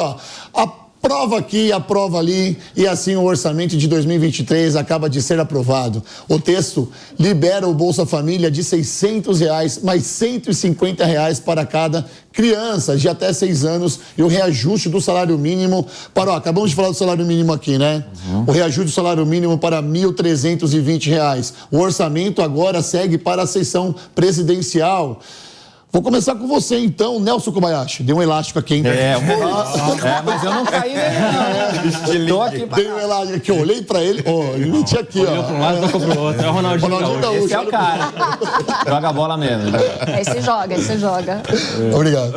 Ó, aprova aqui, aprova ali, e assim o orçamento de 2023 acaba de ser aprovado. O texto libera o Bolsa Família de R$600, mais R$150 para cada criança de até 6 anos e o reajuste do salário mínimo para... acabamos de falar do salário mínimo aqui, né? O reajuste do salário mínimo para R$1.320. O orçamento agora segue para a sessão presidencial. Vou começar com você, então, Nelson Kobayashi. Deu um elástico aqui, hein? Mas eu não caí nele, não. Tô aqui pra... Dei um elástico aqui, eu olhei pra ele, ele metia aqui, ó. Olhou pra um lado, tocou pro outro. É o Ronaldinho Gaúcho. Esse é o cara. Joga a bola mesmo. Esse joga. Obrigado.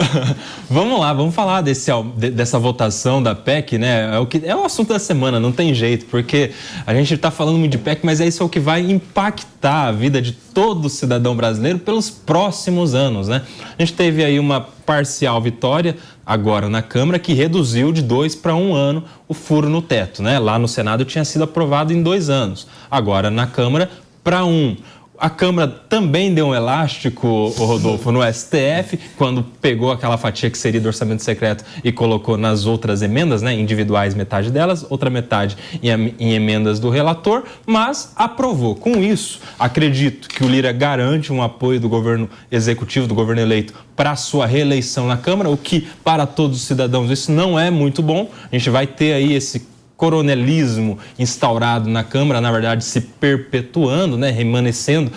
Vamos lá, vamos falar dessa votação da PEC, né? É o assunto da semana, não tem jeito, porque a gente está falando muito de PEC, mas isso é o que vai impactar a vida de todo cidadão brasileiro pelos próximos anos, né? A gente teve aí uma parcial vitória agora na Câmara que reduziu de 2 para 1 ano o furo no teto, né? Lá no Senado tinha sido aprovado em 2 anos, agora na Câmara para 1. A Câmara também deu um elástico, Rodolfo, no STF, quando pegou aquela fatia que seria do orçamento secreto e colocou nas outras emendas, né, individuais, metade delas, outra metade em emendas do relator, mas aprovou. Com isso, acredito que o Lira garante um apoio do governo executivo, do governo eleito, para a sua reeleição na Câmara, o que, para todos os cidadãos, isso não é muito bom. A gente vai ter aí esse coronelismo instaurado na Câmara, na verdade se perpetuando, né, remanescendo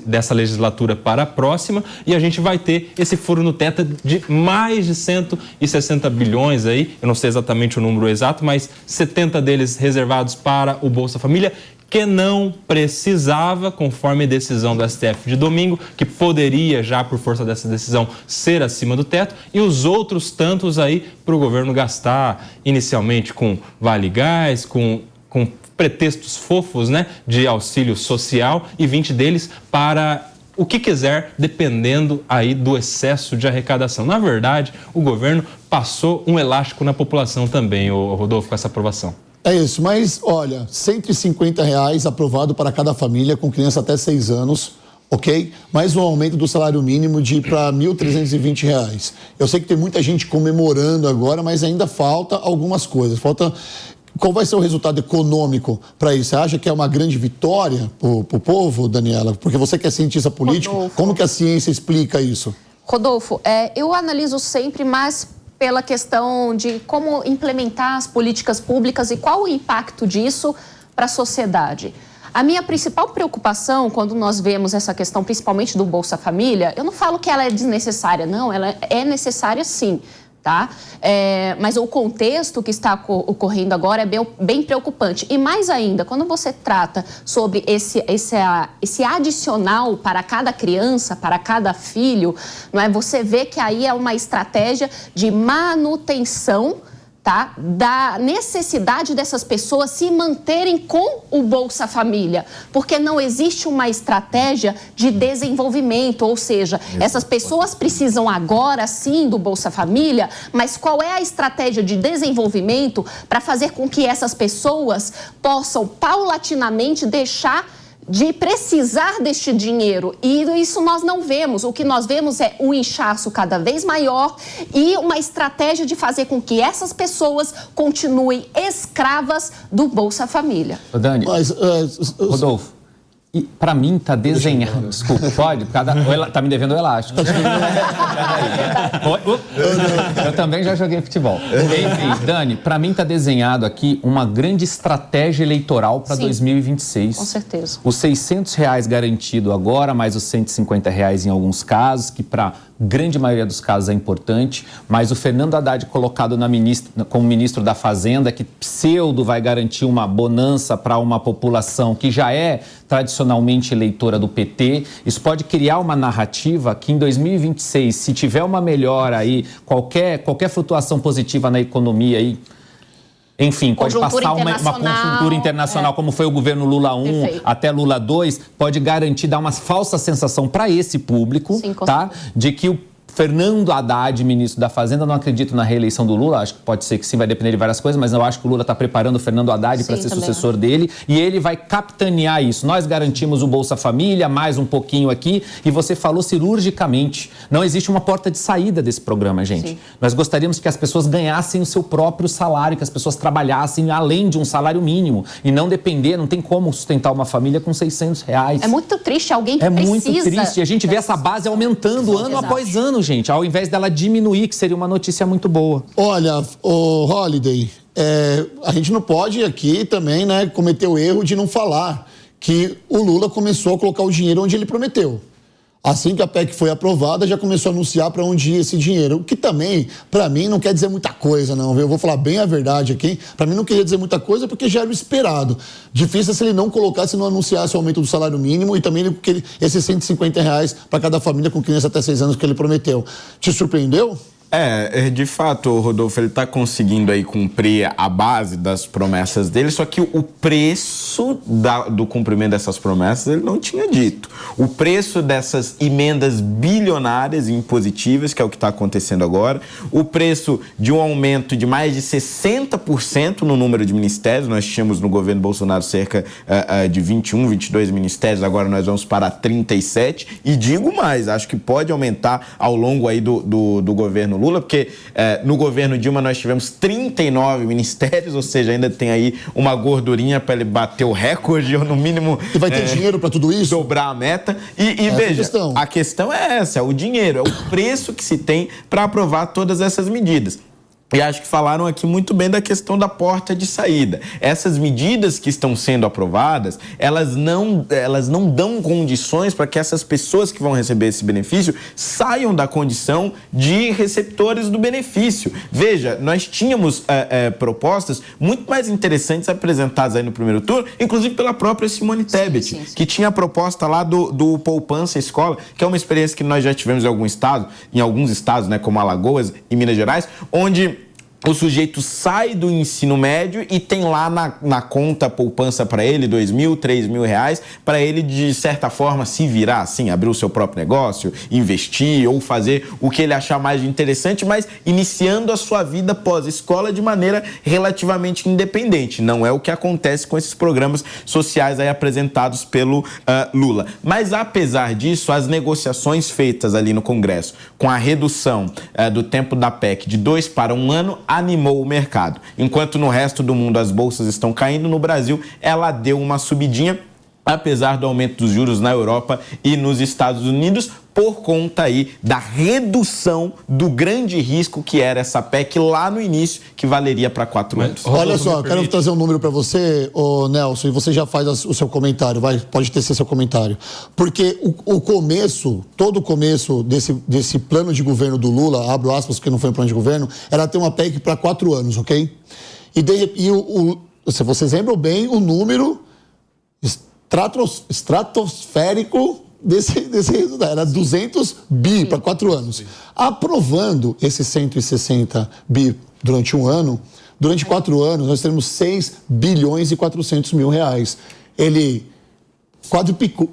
dessa legislatura para a próxima, e a gente vai ter esse furo no teto de mais de 160 bilhões aí, eu não sei exatamente o número exato, mas 70 deles reservados para o Bolsa Família, que não precisava, conforme a decisão do STF de domingo, que poderia já, por força dessa decisão, ser acima do teto, e os outros tantos aí para o governo gastar, inicialmente com Vale Gás, com pretextos fofos, né, de auxílio social, e 20 deles para o que quiser, dependendo aí do excesso de arrecadação. Na verdade, o governo passou um elástico na população também, Rodolfo, com essa aprovação. É isso, mas olha, R$150 aprovado para cada família com criança até 6 anos, ok? Mais um aumento do salário mínimo para R$1.320. Eu sei que tem muita gente comemorando agora, mas ainda falta algumas coisas. Qual vai ser o resultado econômico para isso? Você acha que é uma grande vitória para o povo, Daniela? Porque você que é cientista político, Rodolfo, como que a ciência explica isso? Rodolfo, eu analiso sempre mais pela questão de como implementar as políticas públicas e qual o impacto disso para a sociedade. A minha principal preocupação, quando nós vemos essa questão, principalmente do Bolsa Família, eu não falo que ela é desnecessária, não, ela é necessária sim, tá? Mas o contexto que está ocorrendo agora é bem preocupante. E mais ainda, quando você trata sobre esse adicional para cada criança, para cada filho, não é? Você vê que aí é uma estratégia de manutenção, tá? Da necessidade dessas pessoas se manterem com o Bolsa Família, porque não existe uma estratégia de desenvolvimento, ou seja, essas pessoas precisam agora sim do Bolsa Família, mas qual é a estratégia de desenvolvimento para fazer com que essas pessoas possam paulatinamente deixar de precisar deste dinheiro, e isso nós não vemos. O que nós vemos é um inchaço cada vez maior e uma estratégia de fazer com que essas pessoas continuem escravas do Bolsa Família. Dani, Rodolfo, para mim tá desenhado. Desculpa, pode? Tá me devendo o elástico. Eu também já joguei futebol. Enfim, Dani, para mim tá desenhado aqui uma grande estratégia eleitoral para 2026. Com certeza. Os R$600 garantido agora, mais os R$150 em alguns casos, que para grande maioria dos casos é importante, mas o Fernando Haddad colocado como ministro da Fazenda, que pseudo vai garantir uma bonança para uma população que já é tradicionalmente eleitora do PT, isso pode criar uma narrativa que em 2026, se tiver uma melhora aí, qualquer flutuação positiva na economia aí, enfim, pode passar uma conjuntura internacional, como foi o governo Lula 1 até Lula 2, pode garantir, dar uma falsa sensação para esse público, tá? De que Fernando Haddad, ministro da Fazenda, não acredito na reeleição do Lula, acho que pode ser que sim, vai depender de várias coisas, mas eu acho que o Lula está preparando o Fernando Haddad para ser sucessor dele e ele vai capitanear isso. Nós garantimos o Bolsa Família, mais um pouquinho aqui, e você falou cirurgicamente, não existe uma porta de saída desse programa, gente. Sim. Nós gostaríamos que as pessoas ganhassem o seu próprio salário, que as pessoas trabalhassem além de um salário mínimo e não depender, não tem como sustentar uma família com R$600. É muito triste, alguém que precisa... É muito triste, e a gente vê essa base aumentando ano após ano, gente, ao invés dela diminuir, que seria uma notícia muito boa. Olha, o Holliday, a gente não pode aqui também, né, cometer o erro de não falar que o Lula começou a colocar o dinheiro onde ele prometeu. Assim que a PEC foi aprovada, já começou a anunciar para onde ia esse dinheiro. O que também, para mim, não quer dizer muita coisa, não. Eu vou falar bem a verdade aqui. Para mim, não queria dizer muita coisa porque já era o esperado. Difícil se ele não colocasse, não anunciasse o aumento do salário mínimo e também esses R$150 para cada família com criança até 6 anos que ele prometeu. Te surpreendeu? De fato, Rodolfo, ele está conseguindo aí cumprir a base das promessas dele, só que o preço do cumprimento dessas promessas ele não tinha dito. O preço dessas emendas bilionárias e impositivas, que é o que está acontecendo agora, o preço de um aumento de mais de 60% no número de ministérios, nós tínhamos no governo Bolsonaro cerca de 21, 22 ministérios, agora nós vamos para 37, e digo mais, acho que pode aumentar ao longo aí do governo Lula, porque no governo Dilma nós tivemos 39 ministérios, ou seja, ainda tem aí uma gordurinha para ele bater o recorde, ou no mínimo... E vai ter dinheiro para tudo isso? Dobrar a meta. E veja, a questão é essa, é o dinheiro, é o preço que se tem para aprovar todas essas medidas. E acho que falaram aqui muito bem da questão da porta de saída. Essas medidas que estão sendo aprovadas, elas não dão condições para que essas pessoas que vão receber esse benefício saiam da condição de receptores do benefício. Veja, nós tínhamos propostas muito mais interessantes apresentadas aí no primeiro turno, inclusive pela própria Simone Tebet, que tinha a proposta lá do Poupança Escola, que é uma experiência que nós já tivemos em alguns estados, né, como Alagoas e Minas Gerais, onde o sujeito sai do ensino médio e tem lá na conta poupança para ele R$2.000, R$3.000, para ele, de certa forma, se virar, assim, abrir o seu próprio negócio, investir ou fazer o que ele achar mais interessante, mas iniciando a sua vida pós-escola de maneira relativamente independente. Não é o que acontece com esses programas sociais aí apresentados pelo Lula. Mas, apesar disso, as negociações feitas ali no Congresso com a redução do tempo da PEC de 2 para 1 ano animou o mercado. Enquanto no resto do mundo as bolsas estão caindo, no Brasil ela deu uma subidinha, apesar do aumento dos juros na Europa e nos Estados Unidos, por conta aí da redução do grande risco que era essa PEC lá no início, que valeria para 4 anos. Olha só, quero trazer um número para você, Nelson, e você já faz o seu comentário, pode ter seu comentário. Porque todo o começo desse plano de governo do Lula, abro aspas porque não foi um plano de governo, era ter uma PEC para 4 anos, ok? Se vocês lembram bem, o número estratosférico desse resultado, era 200 bi para 4 anos. Aprovando esses 160 bi durante 1 ano, durante 4 anos nós teremos 6 bilhões e 400 mil reais. Ele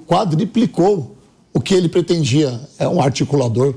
quadruplicou o que ele pretendia. É um articulador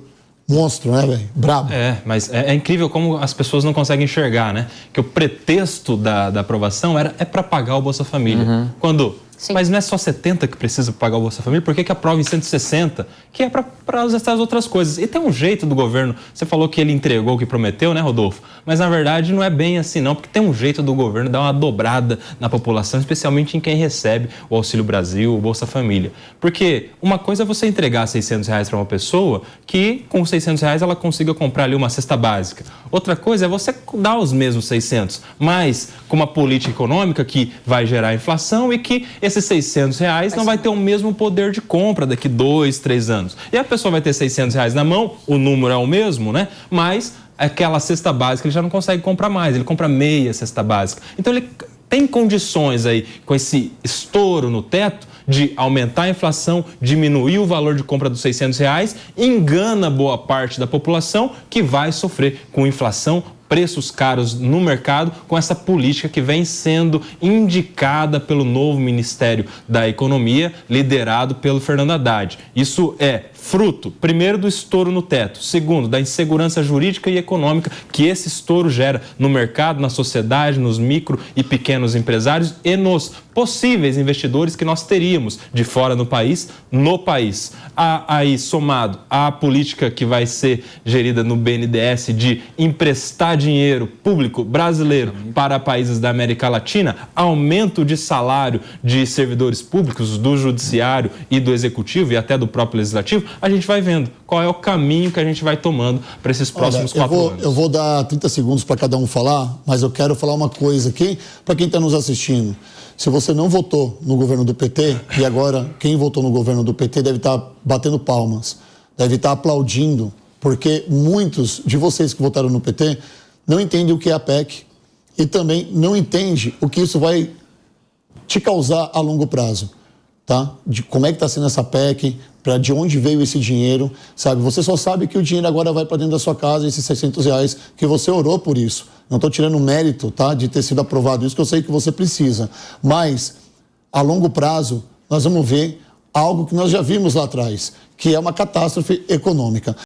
monstro, né, velho? Brabo. Mas é incrível como as pessoas não conseguem enxergar, né? Que o pretexto da aprovação é para pagar o Bolsa Família. Quando... Sim. Mas não é só 70 que precisa pagar o Bolsa Família? Por que aprova em 160? Que é para essas outras coisas. E tem um jeito do governo, você falou que ele entregou o que prometeu, né, Rodolfo? Mas na verdade não é bem assim não, porque tem um jeito do governo dar uma dobrada na população, especialmente em quem recebe o Auxílio Brasil, o Bolsa Família. Porque uma coisa é você entregar R$600 para uma pessoa que com R$600 ela consiga comprar ali uma cesta básica. Outra coisa é você dar os mesmos 600, mas com uma política econômica que vai gerar inflação e que esses R$600 não vai ter o mesmo poder de compra daqui 2, 3 anos. E a pessoa vai ter R$600 na mão, o número é o mesmo, né? Mas aquela cesta básica ele já não consegue comprar mais, ele compra meia cesta básica. Então ele tem condições aí, com esse estouro no teto, de aumentar a inflação, diminuir o valor de compra dos R$600, engana boa parte da população que vai sofrer com inflação, preços caros no mercado, com essa política que vem sendo indicada pelo novo Ministério da Economia, liderado pelo Fernando Haddad. Isso é fruto, primeiro, do estouro no teto, segundo, da insegurança jurídica e econômica que esse estouro gera no mercado, na sociedade, nos micro e pequenos empresários e nos possíveis investidores que nós teríamos de fora no país, Aí, somado à política que vai ser gerida no BNDES de emprestar dinheiro público brasileiro para países da América Latina, aumento de salário de servidores públicos, do judiciário e do executivo e até do próprio legislativo, a gente vai vendo qual é o caminho que a gente vai tomando para esses próximos 4 anos. Eu vou dar 30 segundos para cada um falar, mas eu quero falar uma coisa aqui para quem está nos assistindo. Se você não votou no governo do PT, e agora quem votou no governo do PT deve estar batendo palmas, deve estar aplaudindo, porque muitos de vocês que votaram no PT não entendem o que é a PEC e também não entendem o que isso vai te causar a longo prazo, tá? De como é que está sendo essa PEC, de onde veio esse dinheiro, sabe? Você só sabe que o dinheiro agora vai para dentro da sua casa, esses R$600, que você orou por isso. Não estou tirando mérito, tá? De ter sido aprovado isso, que eu sei que você precisa. Mas, a longo prazo, nós vamos ver algo que nós já vimos lá atrás, que é uma catástrofe econômica.